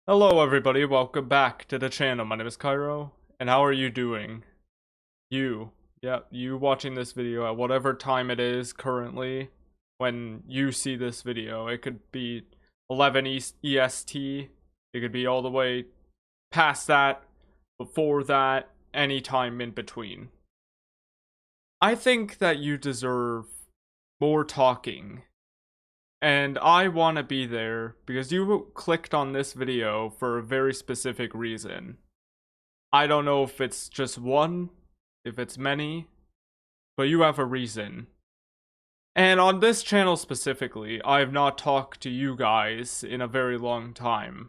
Hello everybody, welcome back to the channel. My name is Cairo, and how are you doing? You watching this video at whatever time it is currently when you see this video. It could be 11 EST, it could be all the way past that, before that, any time in between. I think that you deserve more talking. And I want to be there because you clicked on this video for a very specific reason. I don't know if it's just one, if it's many, but you have a reason. And on this channel specifically, I have not talked to you guys in a very long time.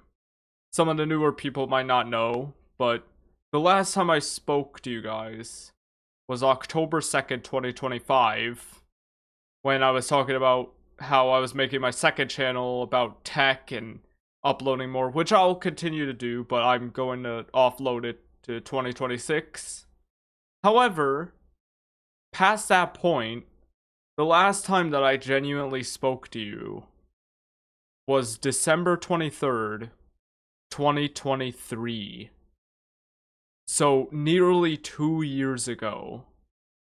Some of the newer people might not know, but the last time I spoke to you guys was October 2nd, 2025, when I was talking about how I was making my second channel about tech and uploading more, which I'll continue to do, but I'm going to offload it to 2026. However, past that point, the last time that I genuinely spoke to you was December 23rd, 2023. So nearly 2 years ago,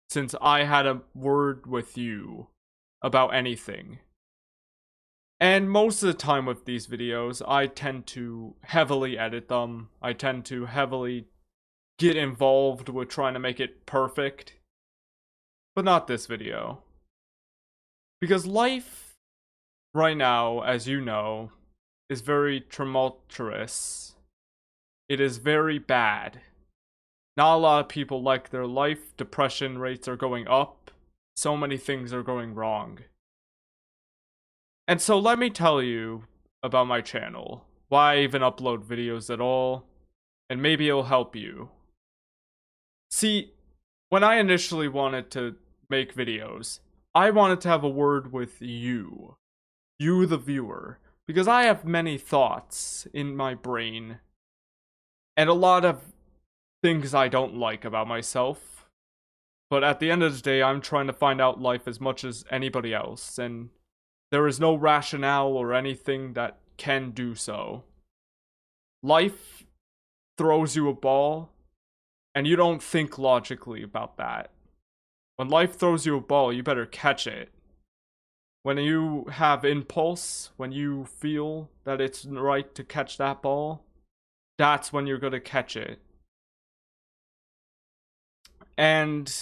since I had a word with you about anything. And most of the time with these videos, I tend to heavily edit them. I tend to heavily get involved with trying to make it perfect. But not this video. Because life right now, as you know, is very tumultuous. It is very bad. Not a lot of people like their life. Depression rates are going up. So many things are going wrong. And so let me tell you about my channel, why I even upload videos at all, and maybe it'll help you. See, when I initially wanted to make videos, I wanted to have a word with you the viewer, because I have many thoughts in my brain, and a lot of things I don't like about myself. But at the end of the day, I'm trying to find out life as much as anybody else, and there is no rationale or anything that can do so. Life throws you a ball, and you don't think logically about that. When life throws you a ball, you better catch it. When you have impulse, when you feel that it's right to catch that ball, that's when you're gonna catch it. And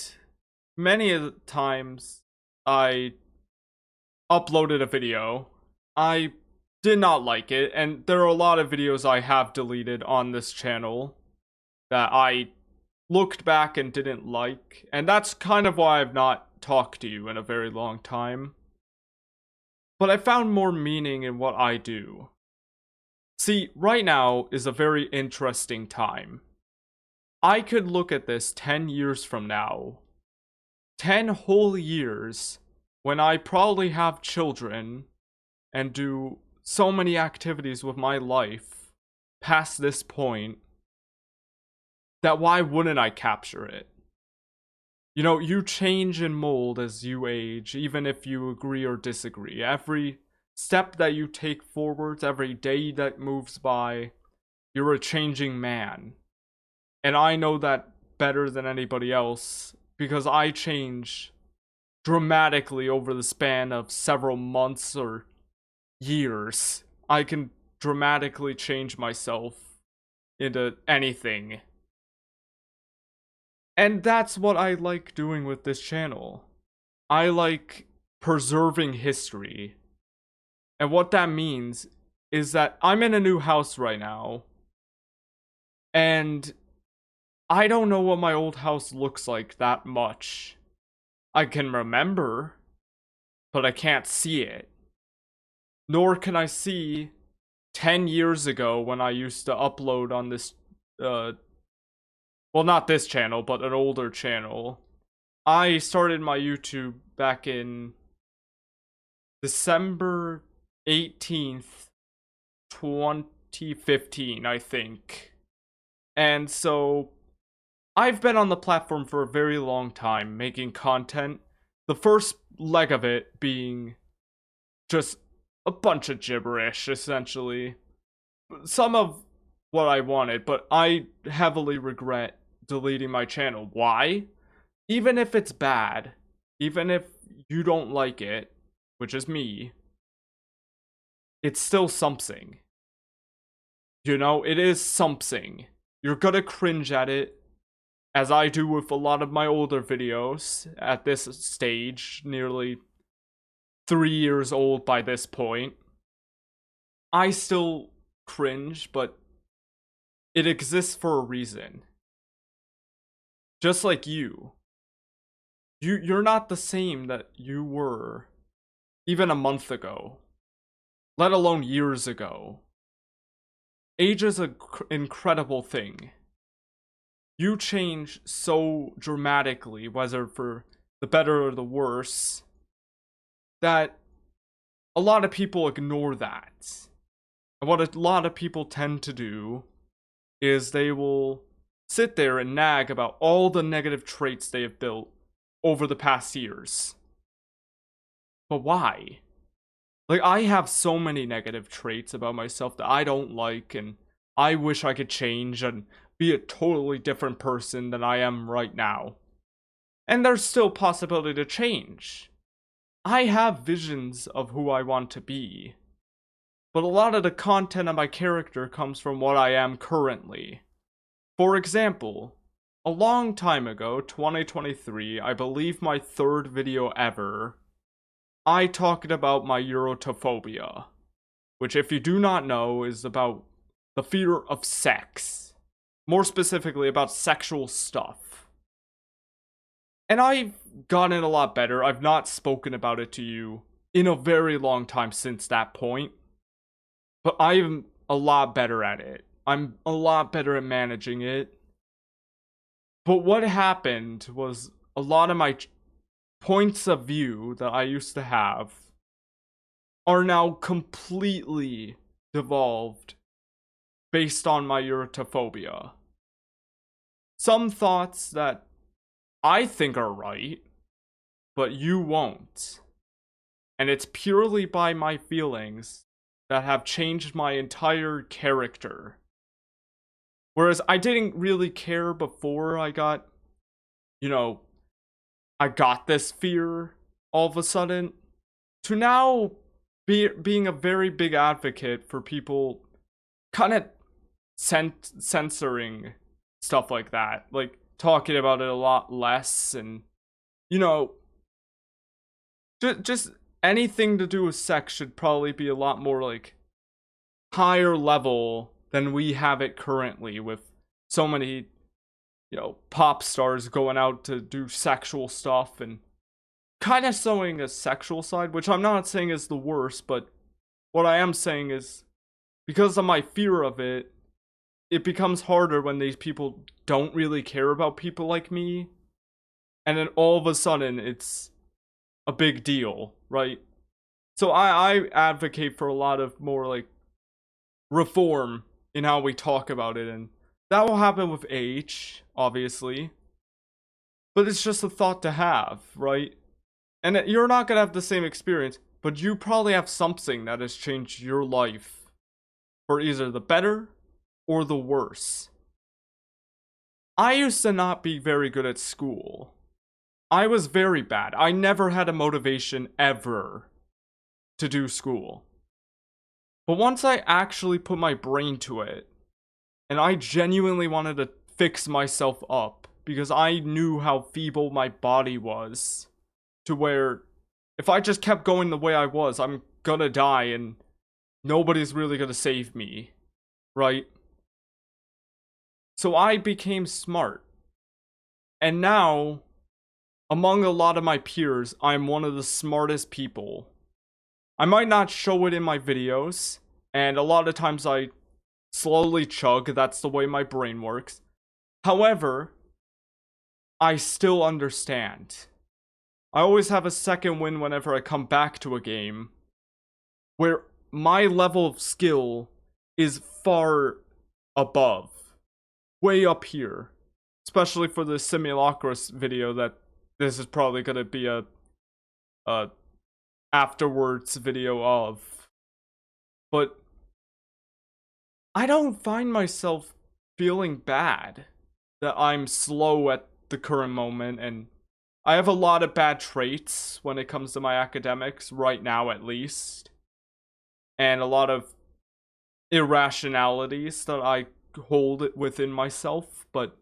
many of the times I uploaded a video, I did not like it, and there are a lot of videos I have deleted on this channel that I looked back and didn't like, and that's kind of why I've not talked to you in a very long time. But I found more meaning in what I do. See, right now is a very interesting time. I could look at this 10 years from now. 10 whole years when I probably have children and do so many activities with my life past this point, that why wouldn't I capture it? You know, you change and mold as you age, even if you agree or disagree. Every step that you take forwards, every day that moves by, you're a changing man. And I know that better than anybody else because I change dramatically over the span of several months or years. I can dramatically change myself into anything. And that's what I like doing with this channel. I like preserving history. And what that means is that I'm in a new house right now. And I don't know what my old house looks like that much. I can remember, but I can't see it. Nor can I see 10 years ago when I used to upload on this, well, not this channel, but an older channel. I started my YouTube back in December 18th, 2015, I think. And so I've been on the platform for a very long time, making content. The first leg of it being just a bunch of gibberish, essentially. Some of what I wanted, but I heavily regret deleting my channel. Why? Even if it's bad, even if you don't like it, which is me, it's still something. You know, it is something. You're gonna cringe at it, as I do with a lot of my older videos at this stage, nearly 3 years old by this point. I still cringe, but it exists for a reason. Just like you. You're not the same that you were even a month ago, let alone years ago. Age is an incredible thing. You change so dramatically, whether for the better or the worse, that a lot of people ignore that. And what a lot of people tend to do is they will sit there and nag about all the negative traits they have built over the past years. But why? Like, I have so many negative traits about myself that I don't like, and I wish I could change and be a totally different person than I am right now. And there's still possibility to change. I have visions of who I want to be. But a lot of the content of my character comes from what I am currently. For example, a long time ago, 2023, I believe my third video ever, I talked about my erotophobia, which, if you do not know, is about the fear of sex. More specifically, about sexual stuff. And I've gotten a lot better. I've not spoken about it to you in a very long time since that point. But I'm a lot better at it. I'm a lot better at managing it. But what happened was a lot of my points of view that I used to have are now completely devolved based on my erotophobia. Some thoughts that I think are right, but you won't. And it's purely by my feelings that have changed my entire character. Whereas I didn't really care before I got, I got this fear all of a sudden, to now being a very big advocate for people kind of censoring stuff like that. Like, talking about it a lot less, and, just anything to do with sex should probably be a lot more, like, higher level than we have it currently, with so many, pop stars going out to do sexual stuff and kind of showing a sexual side, which I'm not saying is the worst, but what I am saying is, because of my fear of it, it becomes harder when these people don't really care about people like me, and then all of a sudden it's a big deal, right? So I advocate for a lot of more, like, reform in how we talk about it, and that will happen with age, obviously. But it's just a thought to have, right? And you're not gonna have the same experience, but you probably have something that has changed your life for either the better or the worse. I used to not be very good at school. I was very bad. I never had a motivation ever to do school. But once I actually put my brain to it, and I genuinely wanted to fix myself up, because I knew how feeble my body was, to where if I just kept going the way I was, I'm gonna die and nobody's really gonna save me, right? So I became smart. And now, among a lot of my peers, I'm one of the smartest people. I might not show it in my videos, and a lot of times I slowly chug, that's the way my brain works. However, I still understand. I always have a second win whenever I come back to a game, where my level of skill is far above. Way up here. Especially for the Simulacrus video that this is probably gonna be a afterwards video of. But I don't find myself feeling bad that I'm slow at the current moment, and I have a lot of bad traits when it comes to my academics, right now at least, and a lot of irrationalities that I hold within myself, but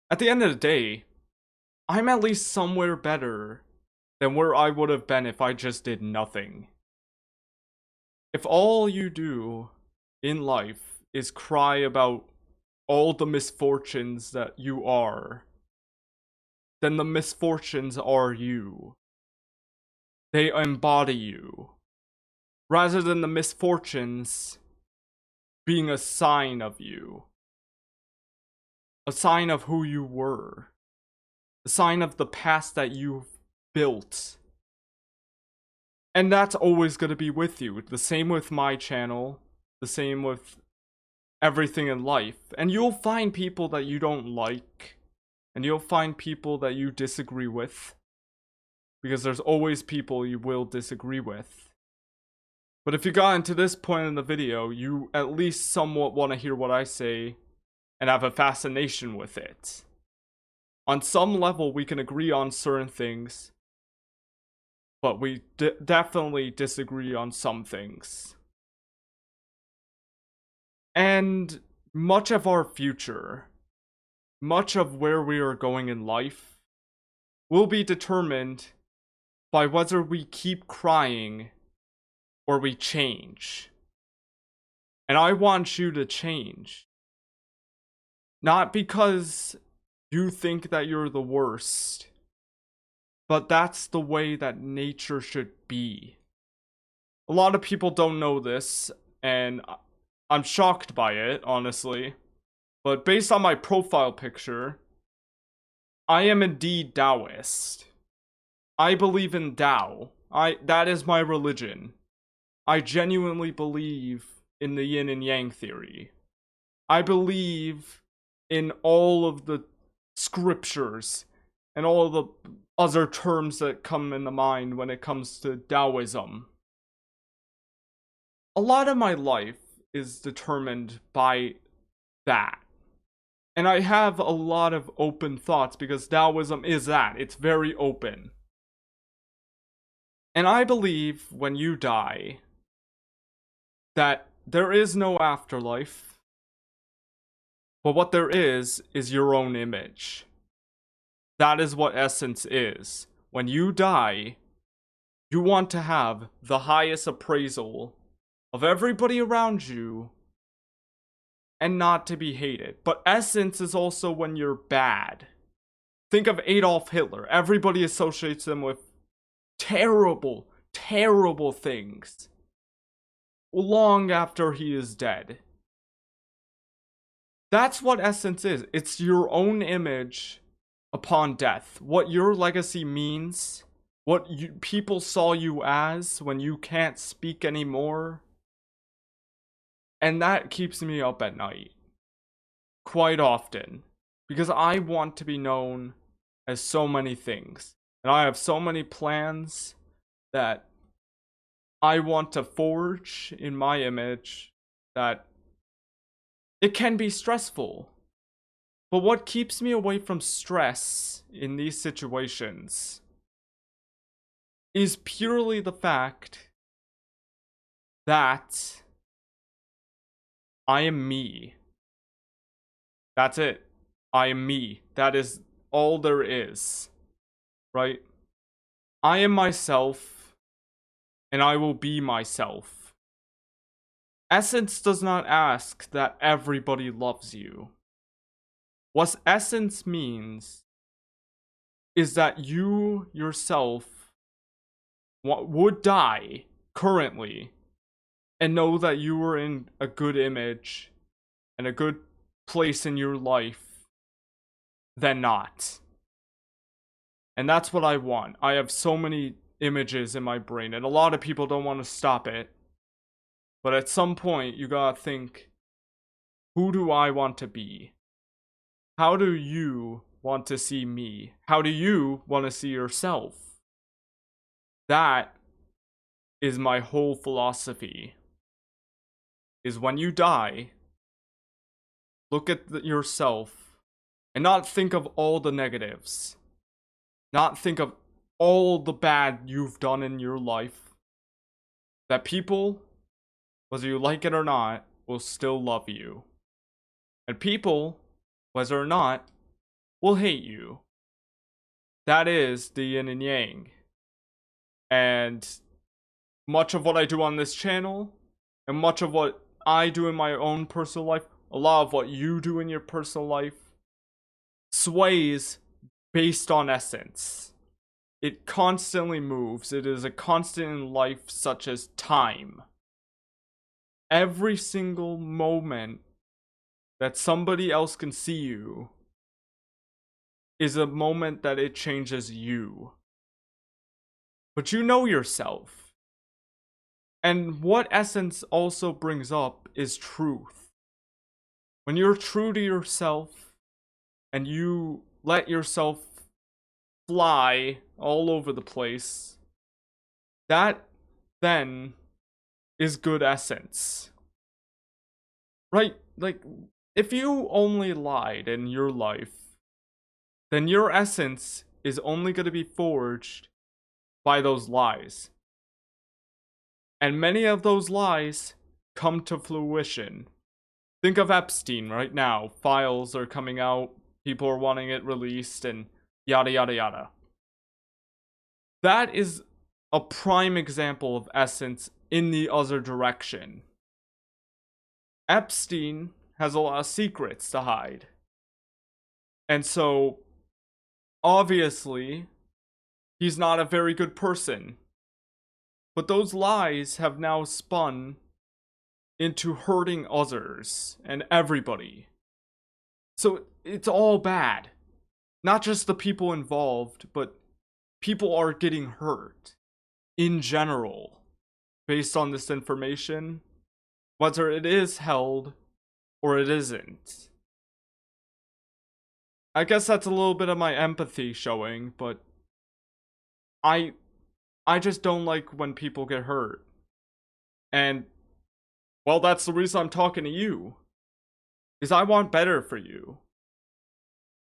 at the end of the day, I'm at least somewhere better than where I would have been if I just did nothing. If all you do in life is cry about all the misfortunes that you are, then the misfortunes are you. They embody you. Rather than the misfortunes being a sign of you. A sign of who you were. A sign of the past that you've built. And that's always going to be with you. The same with my channel. The same with everything in life. And you'll find people that you don't like. And you'll find people that you disagree with. Because there's always people you will disagree with. But if you got into this point in the video, you at least somewhat want to hear what I say and have a fascination with it. On some level, we can agree on certain things, but we definitely disagree on some things. And much of our future, much of where we are going in life, will be determined by whether we keep crying or we change. And I want you to change. Not because you think that you're the worst, but that's the way that nature should be. A lot of people don't know this, and I'm shocked by it, honestly. But based on my profile picture, I am indeed Taoist. I believe in Tao. That is my religion. I genuinely believe in the yin and yang theory. I believe in all of the scriptures and all of the other terms that come in the mind when it comes to Taoism. A lot of my life is determined by that. And I have a lot of open thoughts because Taoism is that. It's very open. And I believe when you die, that there is no afterlife, but what there is your own image. That is what essence is. When you die, you want to have the highest appraisal of everybody around you and not to be hated. But essence is also when you're bad. Think of Adolf Hitler. Everybody associates him with terrible, terrible things long after he is dead. That's what essence is. It's your own image upon death. What your legacy means, what people saw you as when you can't speak anymore. And that keeps me up at night. Quite often. Because I want to be known as so many things. And I have so many plans that I want to forge in my image that it can be stressful. But what keeps me away from stress in these situations is purely the fact that I am me. That's it. I am me. That is all there is. Right? I am myself, and I will be myself. Essence does not ask that everybody loves you. What essence means is that you yourself would die currently and know that you were in a good image and a good place in your life than not. And that's what I want. I have so many images in my brain, and a lot of people don't want to stop it. But at some point, you gotta think, who do I want to be? How do you want to see me? How do you want to see yourself? That is my whole philosophy. is when you die, look at yourself and not think of all the negatives. Not think of all the bad you've done in your life. That people, whether you like it or not, will still love you. And people, whether or not, will hate you. That is the yin and yang. And much of what I do on this channel, and much of what I do in my own personal life, a lot of what you do in your personal life, sways based on essence. It constantly moves. It is a constant in life, such as time. Every single moment that somebody else can see you is a moment that it changes you. But you know yourself. And what essence also brings up is truth. When you're true to yourself and you let yourself fly all over the place, that then is good essence. Right? Like, if you only lied in your life, then your essence is only going to be forged by those lies. And many of those lies come to fruition. Think of Epstein right now. Files are coming out, people are wanting it released, and yada yada yada. That is a prime example of essence in the other direction. Epstein has a lot of secrets to hide. And so, obviously, he's not a very good person. But those lies have now spun into hurting others and everybody. So it's all bad. Not just the people involved, but people are getting hurt in general based on this information, whether it is held or it isn't. I guess that's a little bit of my empathy showing, but I just don't like when people get hurt. And, well, that's the reason I'm talking to you. Is I want better for you.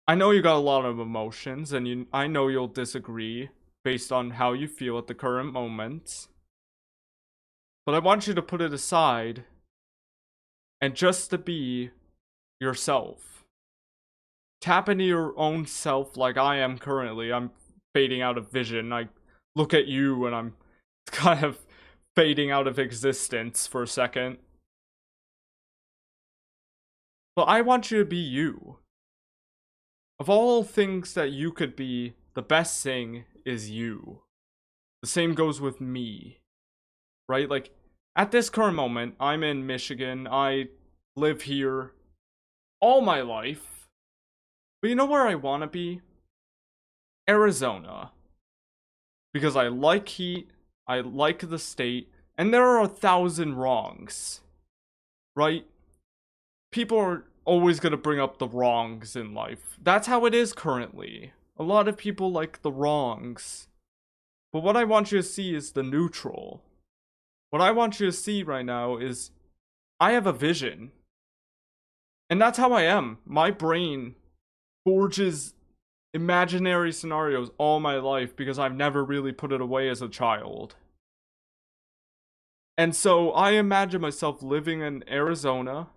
I know you got a lot of emotions, and I know you'll disagree based on how you feel at the current moment. But I want you to put it aside and just to be yourself. Tap into your own self like I am currently. I'm fading out of vision. I look at you and I'm kind of fading out of existence for a second. But I want you to be you. Of all things that you could be, the best thing is you. The same goes with me. Right? Like, at this current moment, I'm in Michigan. I live here all my life. But you know where I want to be? Arizona. Because I like heat, I like the state, and there are 1,000 wrongs. Right? People are always going to bring up the wrongs in life. That's how it is currently. A lot of people like the wrongs. But what I want you to see is the neutral. What I want you to see right now is I have a vision. And that's how I am. My brain forges imaginary scenarios all my life because I've never really put it away as a child. And so I imagine myself living in Arizona,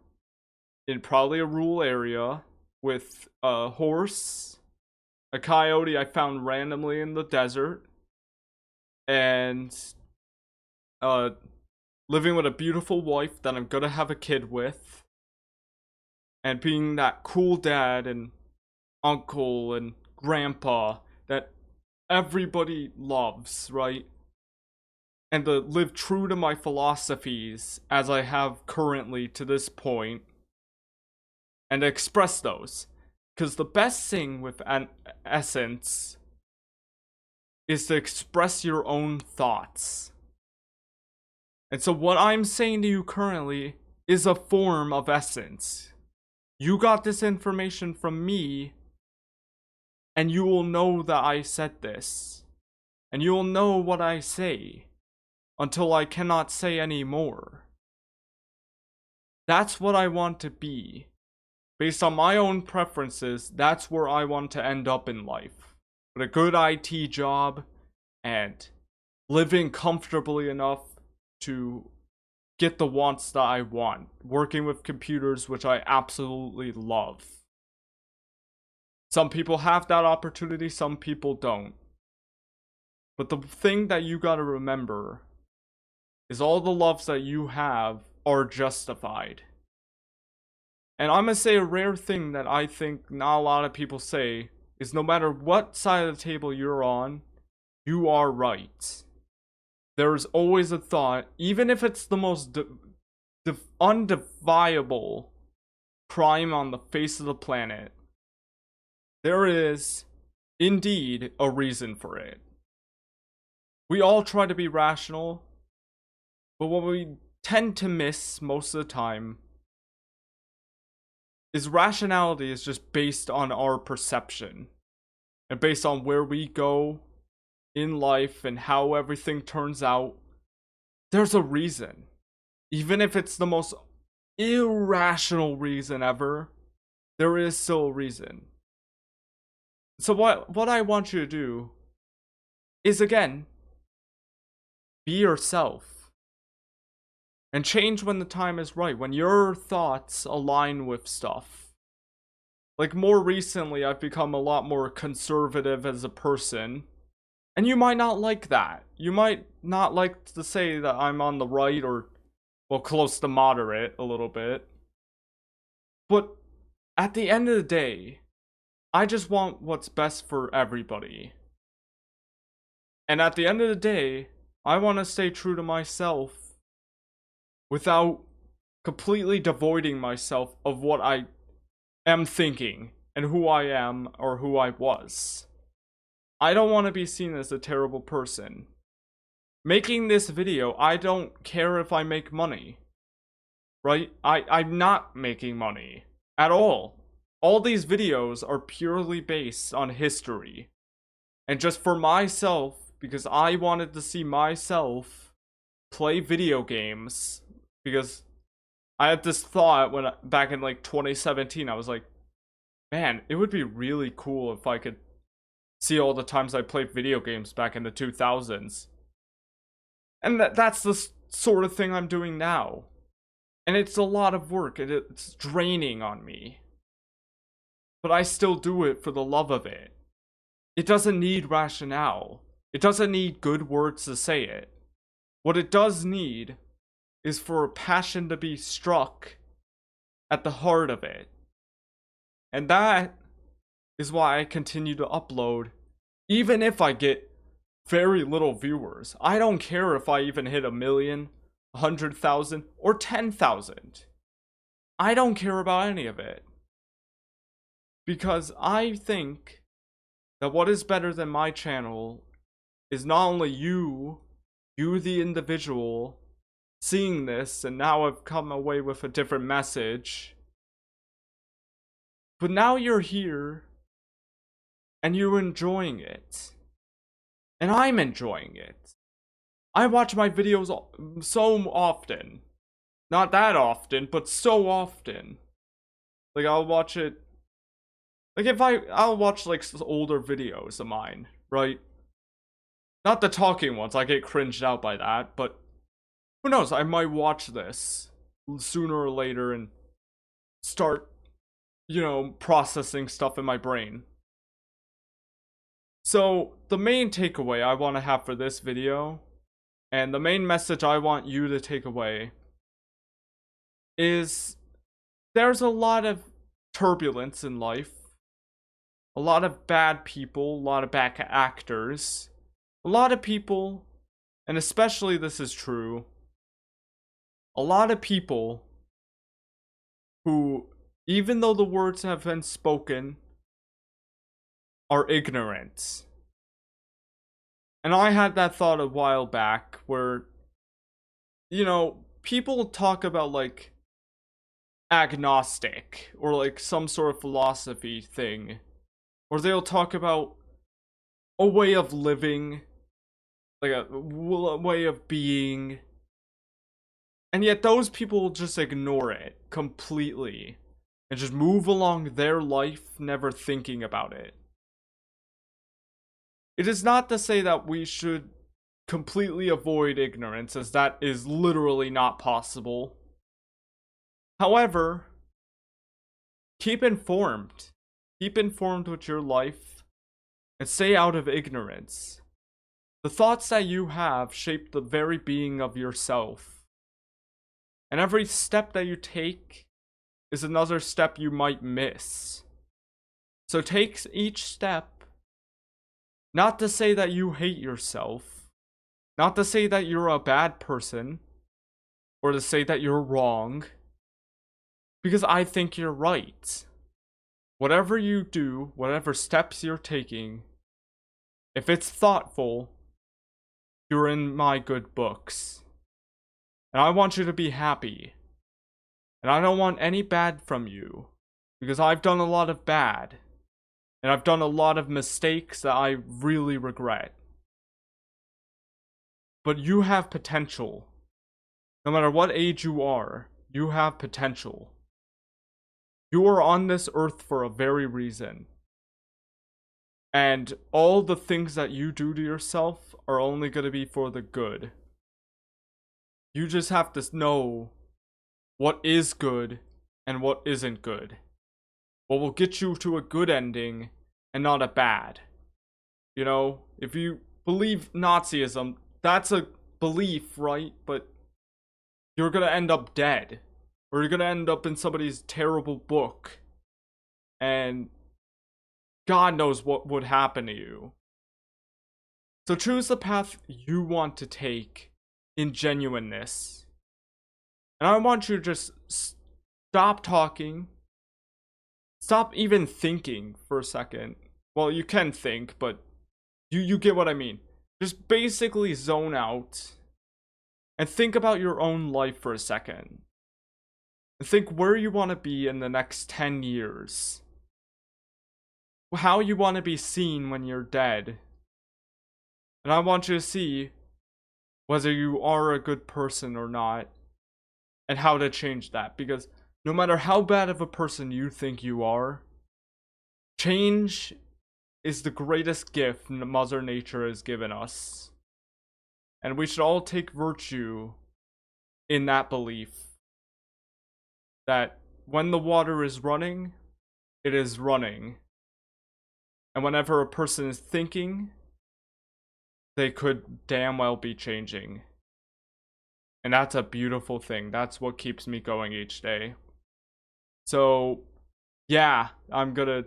in probably a rural area, with a horse, a coyote I found randomly in the desert, and living with a beautiful wife that I'm gonna have a kid with, and being that cool dad and uncle and grandpa that everybody loves, right? And to live true to my philosophies as I have currently to this point, and express those. Because the best thing with an essence is to express your own thoughts. And so what I'm saying to you currently is a form of essence. You got this information from me, and you will know that I said this. And you will know what I say, until I cannot say any more. That's what I want to be. Based on my own preferences, that's where I want to end up in life. With a good IT job and living comfortably enough to get the wants that I want. Working with computers, which I absolutely love. Some people have that opportunity, some people don't. But the thing that you gotta remember is all the loves that you have are justified. And I'm gonna say a rare thing that I think not a lot of people say is no matter what side of the table you're on, you are right. There's always a thought, even if it's the most undefiable crime on the face of the planet, there is indeed a reason for it. We all try to be rational, but what we tend to miss most of the time is rationality is just based on our perception and based on where we go in life and how everything turns out. There's a reason. Even if it's the most irrational reason ever, there is still a reason. So what I want you to do is, again, be yourself. And change when the time is right, when your thoughts align with stuff. Like, more recently, I've become a lot more conservative as a person. And you might not like that. You might not like to say that I'm on the right or, well, close to moderate a little bit. But at the end of the day, I just want what's best for everybody. And at the end of the day, I want to stay true to myself without completely devoiding myself of what I am thinking and who I am or who I was. I don't want to be seen as a terrible person. Making this video, I don't care if I make money. Right? I'm not making money at all. All these videos are purely based on history. And just for myself, because I wanted to see myself play video games. Because I had this thought when back in like 2017, I was like, man, it would be really cool if I could see all the times I played video games back in the 2000s. And that's the sort of thing I'm doing now. And it's a lot of work, and it's draining on me. But I still do it for the love of it. It doesn't need rationale. It doesn't need good words to say it. What it does need is for a passion to be struck at the heart of it. And that is why I continue to upload, even if I get very little viewers. I don't care if I even hit 1 million, 100,000, or 10,000. I don't care about any of it. Because I think that what is better than my channel is not only you the individual, seeing this, and now I've come away with a different message. But now you're here, and you're enjoying it. And I'm enjoying it. I watch my videos so often. Not that often, but so often. Like, I'll watch it. Like, I'll watch, like, older videos of mine, right? Not the talking ones, I get cringed out by that, but who knows, I might watch this sooner or later and start, processing stuff in my brain. So, the main takeaway I want to have for this video, and the main message I want you to take away, is there's a lot of turbulence in life. A lot of bad people, a lot of bad actors. A lot of people, and especially this is true, a lot of people who, even though the words have been spoken, are ignorant. And I had that thought a while back where, people talk about, like, agnostic or like some sort of philosophy thing, or they'll talk about a way of living, like a way of being. And yet those people just ignore it completely and just move along their life never thinking about it. It is not to say that we should completely avoid ignorance, as that is literally not possible. However, keep informed. Keep informed with your life and stay out of ignorance. The thoughts that you have shape the very being of yourself. And every step that you take is another step you might miss. So take each step, not to say that you hate yourself, not to say that you're a bad person, or to say that you're wrong, because I think you're right. Whatever you do, whatever steps you're taking, if it's thoughtful, you're in my good books. And I want you to be happy. And I don't want any bad from you, because I've done a lot of bad. And I've done a lot of mistakes that I really regret. But you have potential. No matter what age you are, you have potential. You are on this earth for a very reason. And all the things that you do to yourself are only going to be for the good. You just have to know what is good and what isn't good. What will get you to a good ending and not a bad. You know, if you believe Nazism, that's a belief, right? But you're gonna end up dead. Or you're gonna end up in somebody's terrible book. And God knows what would happen to you. So choose the path you want to take in genuineness. And I want you to just stop talking. Stop even thinking for a second. Well, you can think, but you get what I mean. Just basically zone out and think about your own life for a second. And think where you want to be in the next 10 years. How you want to be seen when you're dead. And I want you to see whether you are a good person or not. And how to change that. Because no matter how bad of a person you think you are, change is the greatest gift Mother Nature has given us. And we should all take virtue in that belief. That when the water is running, it is running. And whenever a person is thinking, they could damn well be changing. And that's a beautiful thing. That's what keeps me going each day. So, yeah, I'm gonna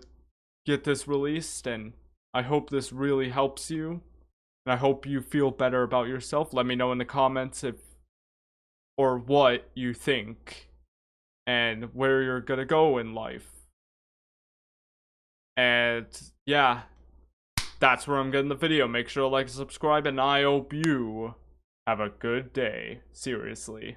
get this released, and I hope this really helps you. And I hope you feel better about yourself. Let me know in the comments if or what you think and where you're gonna go in life. And yeah, that's where I'm getting the video. Make sure to like and subscribe, and I hope you have a good day. Seriously.